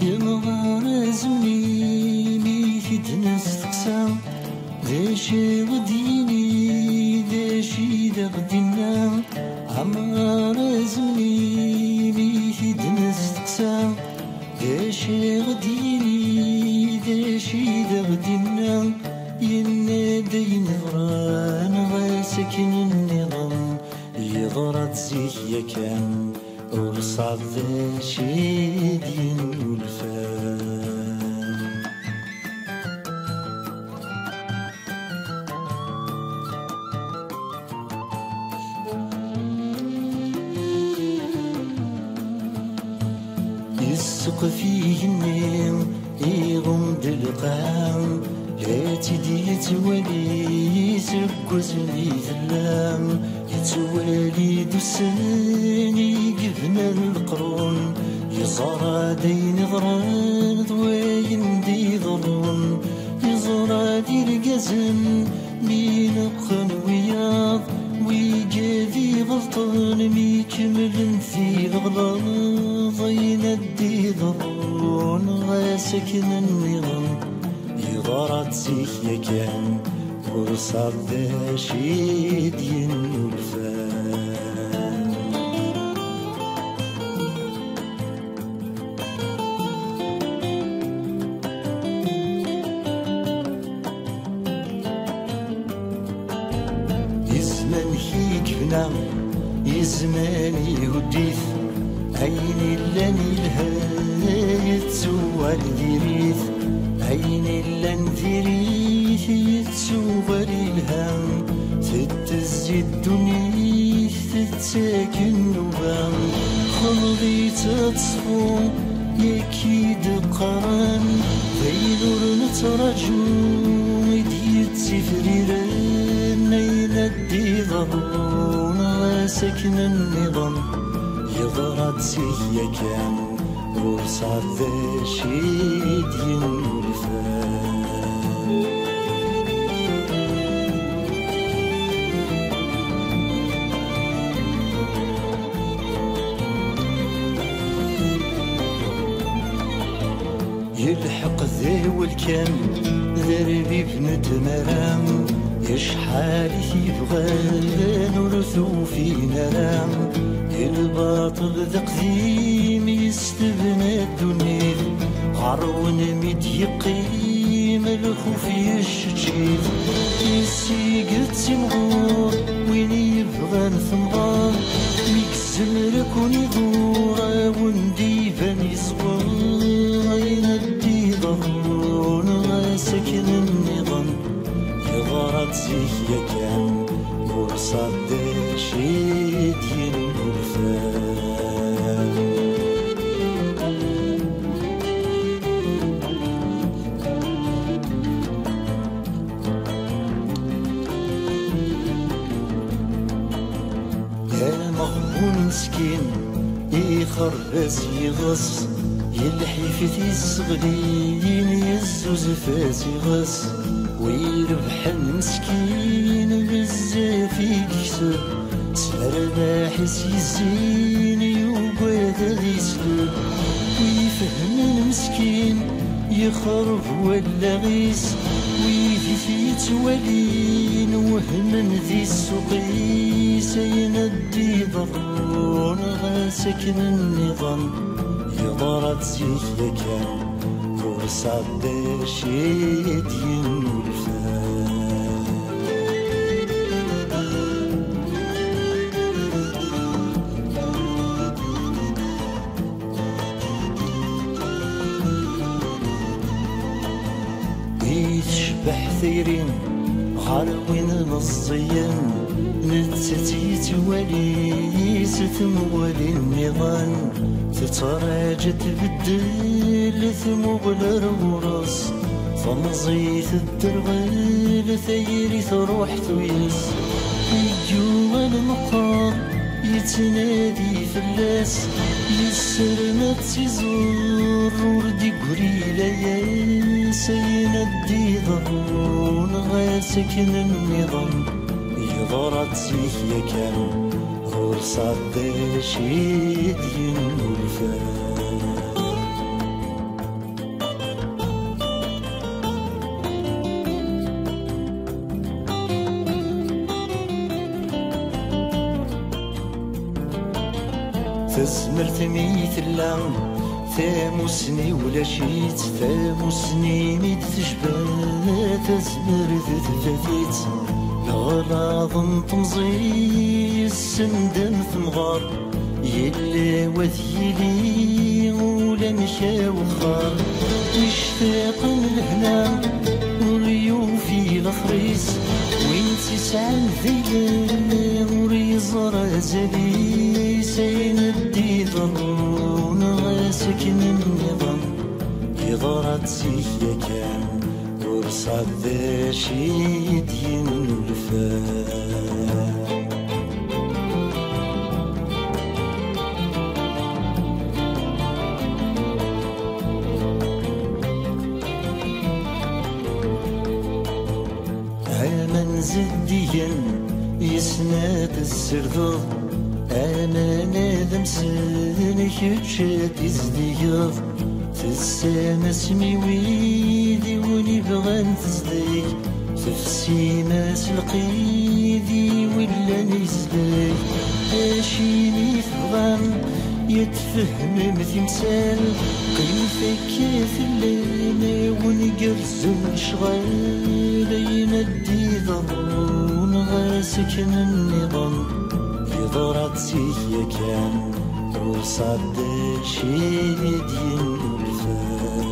ينغار زميني في دنس تقسام داشي غديني داشي دغدنا عمار زميني في دنس تقسام داشي غديني داشي دغدنا ينادي نغران غاسكن النظام يغرد زيك يكان ورصاد شي دين الفان يسق فيه النيم يغمد القام لا تدي يتولي يسقزني ذلام يتوالي دوساني قفنا القرون يزرى دين غران ضوين دي ضرون يزرى دي القزم مين وياض ويجافي غلطان ميكمل في الغلاظ يندي ضرون غاسكن النظام يغرد زيك يكان ورصاد داشي دين الفان يزمان كيكفنا يزمان يهديث عيني لاني الهاية تسوى الديريث عيني لان ذريث يتسوى الهام تتزي الدنيا تتساكن نوبان خلطي تتصفو يكيد قران فيدور نترجو يديت سفريران يندي ضرون سكن النظام يضرد سيا كان ورصاد ذا شيد ينفان يلحق ذا والكام ذربي بنت مرام يشحال يبغى نرثو في نرام الباطل ذا قديم يستبنى الدنيا عرون ميد يقيم الخوف يشجيد يسيق تسمغور وين يبغى نثمغار ميكزم لكون يدور وندي فاني صغار يندي ضرون سكن النظام يغرد زيك يكان ورصاد شيد ينفان يا مغبون مسكين يخرس يغص يلحف الصغلين يزوز فاس يغص ويربح المسكين بزاف يكسب سرباح يزين يوقات يسلب ويفهم المسكين يخرب ولا غيس ويفي يتولين وهم ذي السقيس يندي ضرون غاسكن النظام يضرد زيك يكان ورصاد شيد ينفان يتشبح ثيرين غار وين مصيين نتتي توالي ستموالي النظام تتراجع تبدل ثموغل الغراس فمزيت الدرغل ثيري تروح تويس يجوا المقار يتنادي في اللاس يسرنا تزور وردي قريلا يا سيندي ضرون غاسكن النظام يضرت سيك يا كان غور صاد شيد ينولفان تزمرت ميت اللام ثاموسني ولا شيت ثاموسني ميت تجبال تزمرت تفاتيت الغلاظ نطمزي السندم ثمغار يلي وذيلي ولا مشى وخار مشتاق الهنا وريوفي الخريس وين تسعى ذيلا وريزر زلي سيندي ضرون غاسكن النظام يضرت سيكيا كان ورصاد ذا شيد ينولفان زديا يسناد السردو انا نادم سنك تشاد يزديا تسانا سمي ويدي وني بغان تزدي تفسينا سلقيدي ولا نزدي اشيني فغان يتفهم مثمثال قيفك في الليل ونقرز شغال يندي ضرون غاسكن النظام يضرت سيكيا كان وصاد شيد ينولفان